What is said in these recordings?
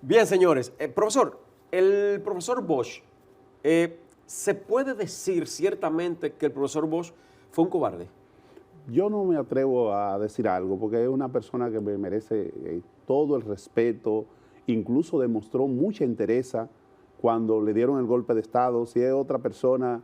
Bien, señores. Profesor, el profesor Bosch, ¿se puede decir ciertamente que el profesor Bosch fue un cobarde? Yo no me atrevo a decir algo porque es una persona que me merece todo el respeto, incluso demostró mucha entereza cuando le dieron el golpe de Estado. Si es otra persona,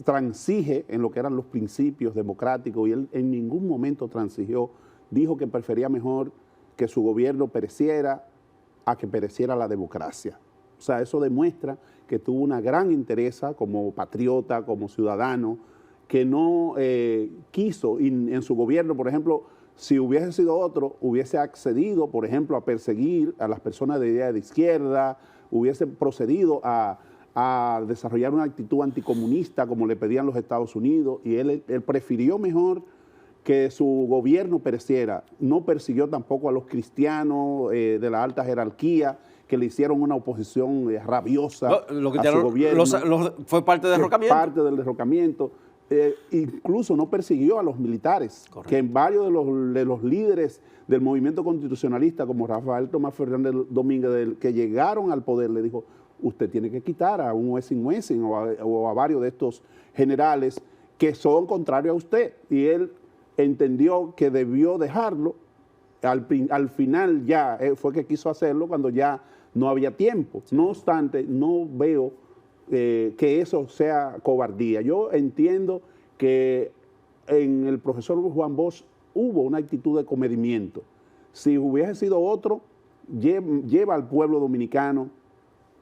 transige en lo que eran los principios democráticos y él en ningún momento transigió, dijo que prefería mejor que su gobierno pereciera a que pereciera la democracia. O sea, eso demuestra que tuvo una gran entereza como patriota, como ciudadano, que no quiso en su gobierno, por ejemplo, si hubiese sido otro, hubiese accedido, por ejemplo, a perseguir a las personas de idea de izquierda, hubiese procedido a desarrollar una actitud anticomunista como le pedían los Estados Unidos, y él prefirió mejor que su gobierno pereciera. No persiguió tampoco a los cristianos de la alta jerarquía, que le hicieron una oposición rabiosa a su gobierno. Fue parte del derrocamiento. Parte del derrocamiento. Incluso no persiguió a los militares. Correcto. Que en varios de los líderes del movimiento constitucionalista, como Rafael Tomás Fernández Domínguez, que llegaron al poder, le dijo, usted tiene que quitar a un Wessing o a varios de estos generales que son contrarios a usted. Y él entendió que debió dejarlo. Al final ya fue que quiso hacerlo cuando ya no había tiempo. No obstante, no veo que eso sea cobardía. Yo entiendo que en el profesor Juan Bosch hubo una actitud de comedimiento. Si hubiese sido otro, lleva al pueblo dominicano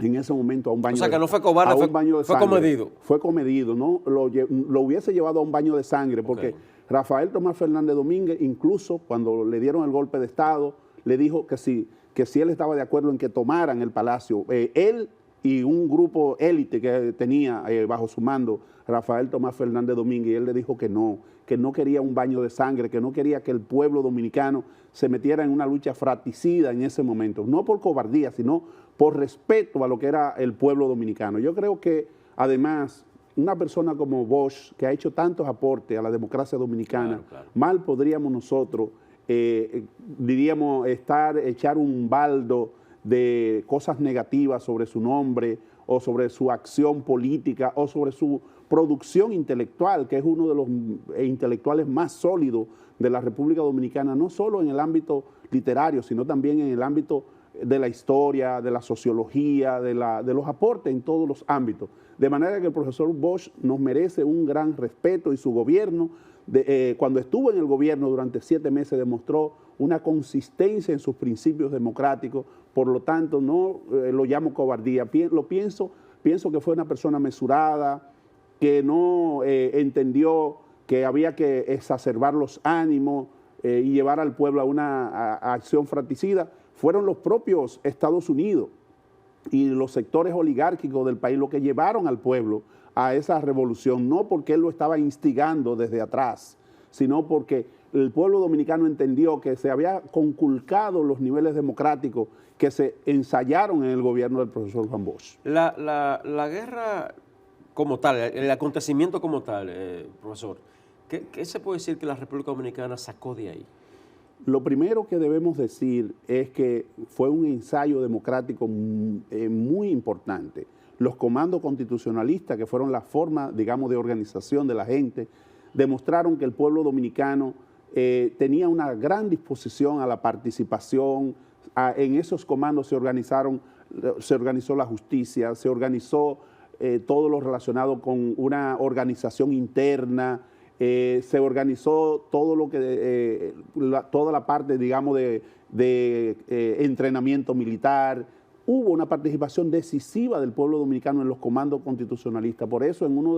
en ese momento a un baño de sangre. O sea, que no fue cobarde, fue comedido. Fue comedido, ¿no? Lo hubiese llevado a un baño de sangre, porque Rafael Tomás Fernández Domínguez, incluso cuando le dieron el golpe de Estado, le dijo que si él estaba de acuerdo en que tomaran el palacio, él y un grupo élite que tenía bajo su mando Rafael Tomás Fernández Domínguez, y él le dijo que no quería un baño de sangre, que no quería que el pueblo dominicano se metiera en una lucha fratricida en ese momento, no por cobardía, sino por respeto a lo que era el pueblo dominicano. Yo creo que, además, una persona como Bosch, que ha hecho tantos aportes a la democracia dominicana, mal podríamos nosotros, diríamos, echar un baldo de cosas negativas sobre su nombre o sobre su acción política o sobre su producción intelectual, que es uno de los intelectuales más sólidos de la República Dominicana, no solo en el ámbito literario, sino también en el ámbito de la historia, de la sociología, de los aportes en todos los ámbitos. De manera que el profesor Bosch nos merece un gran respeto, y su gobierno, cuando estuvo en el gobierno durante 7 meses, demostró una consistencia en sus principios democráticos. Por lo tanto, no lo llamo cobardía, pienso que fue una persona mesurada, que no entendió que había que exacerbar los ánimos y llevar al pueblo a una acción fratricida. Fueron los propios Estados Unidos y los sectores oligárquicos del país los que llevaron al pueblo a esa revolución, no porque él lo estaba instigando desde atrás, sino porque el pueblo dominicano entendió que se había conculcado los niveles democráticos que se ensayaron en el gobierno del profesor Juan Bosch. La guerra como tal, el acontecimiento como tal, profesor, ¿qué se puede decir que la República Dominicana sacó de ahí? Lo primero que debemos decir es que fue un ensayo democrático muy importante. Los comandos constitucionalistas, que fueron la forma, digamos, de organización de la gente, demostraron que el pueblo dominicano tenía una gran disposición a la participación. En esos comandos se organizó la justicia, se organizó todo lo relacionado con una organización interna, se organizó todo lo que toda la parte, digamos, de entrenamiento militar. Hubo una participación decisiva del pueblo dominicano en los comandos constitucionalistas. Por eso, en uno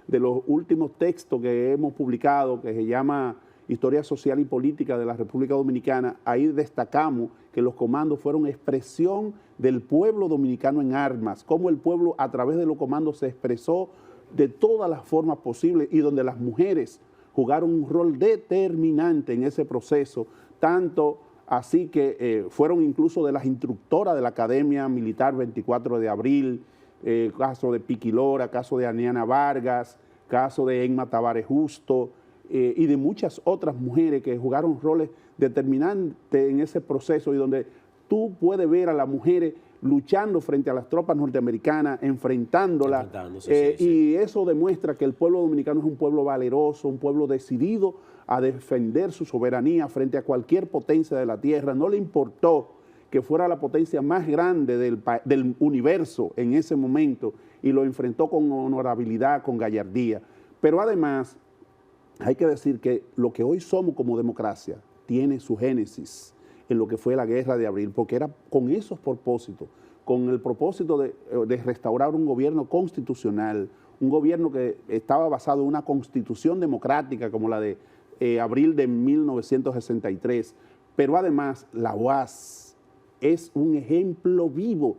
de los últimos textos que hemos publicado, que se llama Historia Social y Política de la República Dominicana, ahí destacamos que los comandos fueron expresión del pueblo dominicano en armas, cómo el pueblo a través de los comandos se expresó de todas las formas posibles, y donde las mujeres jugaron un rol determinante en ese proceso, tanto así que fueron incluso de las instructoras de la Academia Militar 24 de Abril, caso de Piqui Lora, caso de Aniana Vargas, caso de Emma Tavares Justo, y de muchas otras mujeres que jugaron roles determinantes en ese proceso, y donde tú puedes ver a las mujeres luchando frente a las tropas norteamericanas, enfrentándolas, y eso demuestra que el pueblo dominicano es un pueblo valeroso, un pueblo decidido a defender su soberanía frente a cualquier potencia de la tierra. No le importó que fuera la potencia más grande del universo en ese momento, y lo enfrentó con honorabilidad, con gallardía. Pero además, hay que decir que lo que hoy somos como democracia tiene su génesis en lo que fue la Guerra de Abril, porque era con esos propósitos, con el propósito de restaurar un gobierno constitucional, un gobierno que estaba basado en una constitución democrática como la de abril de 1963, pero además la UAS es un ejemplo vivo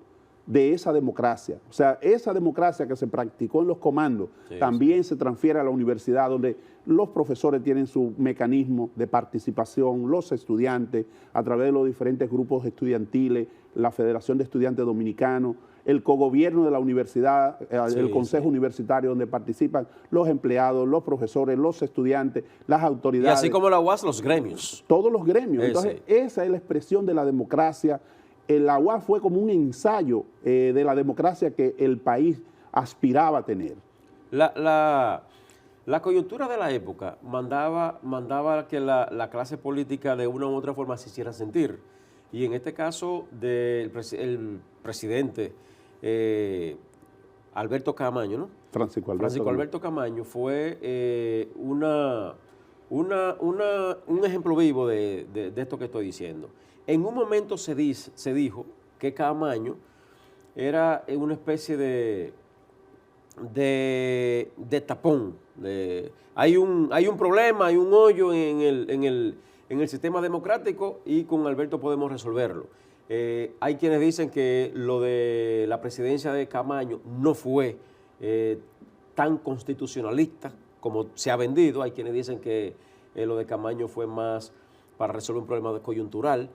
de esa democracia. O sea, esa democracia que se practicó en los comandos también se transfiere a la universidad, donde los profesores tienen su mecanismo de participación, los estudiantes, a través de los diferentes grupos estudiantiles, la Federación de Estudiantes Dominicanos, el cogobierno de la universidad, el consejo universitario, donde participan los empleados, los profesores, los estudiantes, las autoridades. Y así como la UAS, los gremios. Todos los gremios. Entonces, esa es la expresión de la democracia. La UAS fue como un ensayo de la democracia que el país aspiraba a tener. La coyuntura de la época mandaba que la clase política de una u otra forma se hiciera sentir. Y en este caso, el presidente Alberto Camaño, ¿no? Francisco Alberto Camaño fue un ejemplo vivo de esto que estoy diciendo. En un momento se dijo que Camaño era una especie de tapón. Hay un problema, hay un hoyo en el sistema democrático y con Alberto podemos resolverlo. Hay quienes dicen que lo de la presidencia de Camaño no fue tan constitucionalista como se ha vendido. Hay quienes dicen que lo de Camaño fue más para resolver un problema coyuntural,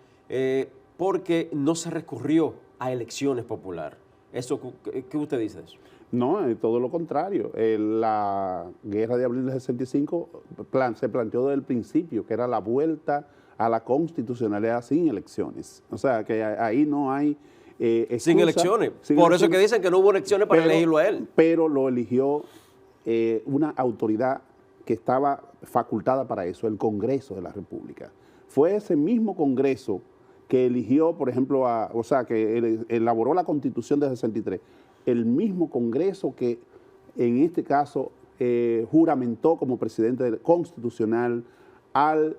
porque no se recurrió a elecciones populares. ¿Qué usted dice de eso? No, todo lo contrario. La Guerra de Abril del 65 se planteó desde el principio, que era la vuelta a la constitucionalidad sin elecciones. O sea, que ahí no hay excusa. Sin elecciones. Por eso es que dicen que no hubo elecciones para elegirlo a él. Pero lo eligió una autoridad que estaba facultada para eso, el Congreso de la República. Fue ese mismo Congreso que eligió, por ejemplo, que elaboró la Constitución del 63, el mismo Congreso que en este caso juramentó como presidente constitucional al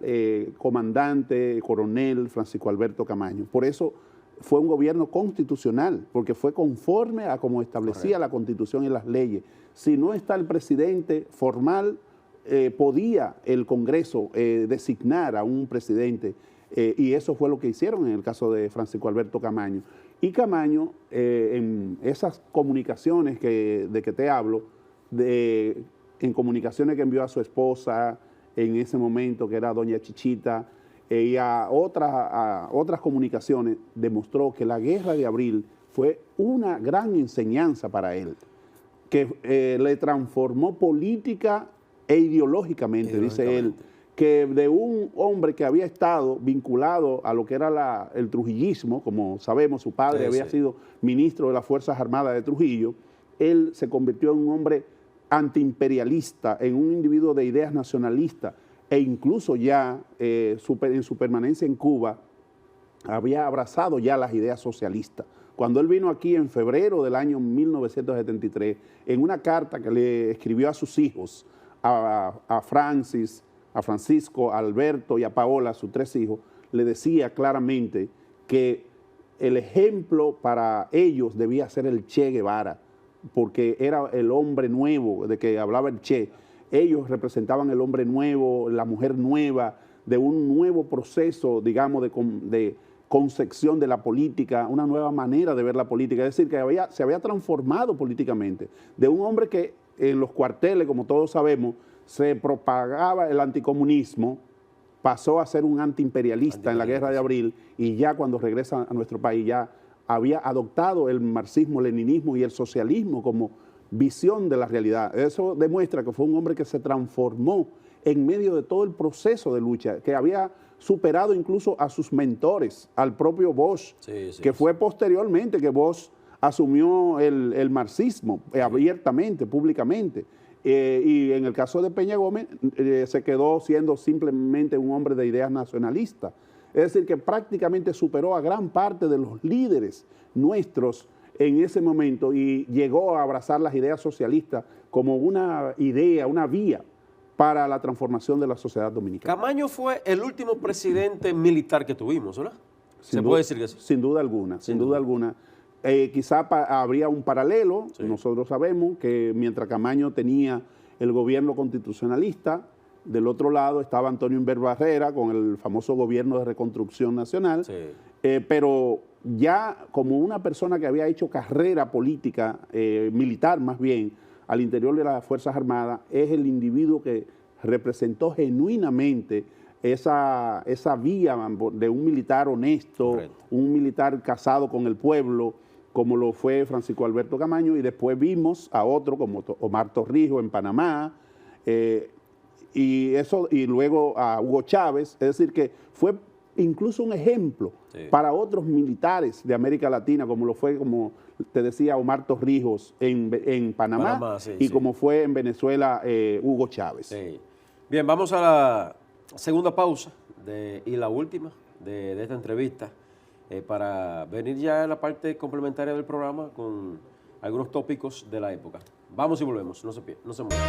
comandante coronel Francisco Alberto Camaño. Por eso fue un gobierno constitucional, porque fue conforme a como establecía la Constitución y las leyes. Si no está el presidente formal, podía el Congreso designar a un presidente, y eso fue lo que hicieron en el caso de Francisco Alberto Camaño. Y Camaño, en esas comunicaciones de que te hablo, en comunicaciones que envió a su esposa en ese momento, que era doña Chichita, y a otras comunicaciones, demostró que la Guerra de Abril fue una gran enseñanza para él, que le transformó política e ideológicamente, dice él, que de un hombre que había estado vinculado a lo que era el trujillismo, como sabemos, su padre había sido ministro de las Fuerzas Armadas de Trujillo, él se convirtió en un hombre antiimperialista, en un individuo de ideas nacionalistas, e incluso ya en su permanencia en Cuba había abrazado ya las ideas socialistas. Cuando él vino aquí en febrero del año 1973, en una carta que le escribió a sus hijos, a Francisco, a Alberto y a Paola, sus tres hijos, le decía claramente que el ejemplo para ellos debía ser el Che Guevara, porque era el hombre nuevo de que hablaba el Che. Ellos representaban el hombre nuevo, la mujer nueva, de un nuevo proceso, digamos, de concepción de la política, una nueva manera de ver la política. Es decir, que se había transformado políticamente de un hombre que en los cuarteles, como todos sabemos, se propagaba el anticomunismo, pasó a ser un antiimperialista en la Guerra de Abril, y ya cuando regresa a nuestro país ya había adoptado el marxismo-leninismo y el socialismo como visión de la realidad. Eso demuestra que fue un hombre que se transformó en medio de todo el proceso de lucha, que había superado incluso a sus mentores, al propio Bosch, que fue posteriormente que Bosch asumió el marxismo abiertamente, públicamente. Y en el caso de Peña Gómez se quedó siendo simplemente un hombre de ideas nacionalistas. Es decir, que prácticamente superó a gran parte de los líderes nuestros en ese momento y llegó a abrazar las ideas socialistas como una idea, una vía para la transformación de la sociedad dominicana. Camaño fue el último presidente militar que tuvimos, ¿verdad? ¿Se puede decir que sí? Sin duda alguna, sin duda alguna. Quizá habría un paralelo, nosotros sabemos que mientras Camaño tenía el gobierno constitucionalista, del otro lado estaba Antonio Inver Barrera con el famoso gobierno de reconstrucción nacional, pero ya como una persona que había hecho carrera política, militar más bien, al interior de las Fuerzas Armadas, es el individuo que representó genuinamente esa vía de un militar honesto, un militar casado con el pueblo, como lo fue Francisco Alberto Camaño, y después vimos a otro como Omar Torrijos en Panamá, y luego a Hugo Chávez, es decir, que fue incluso un ejemplo para otros militares de América Latina, como lo fue, como te decía, Omar Torrijos en Panamá como fue en Venezuela Hugo Chávez. Bien, vamos a la segunda pausa y la última de esta entrevista para venir ya a la parte complementaria del programa con algunos tópicos de la época. Vamos y volvemos, no se muevan.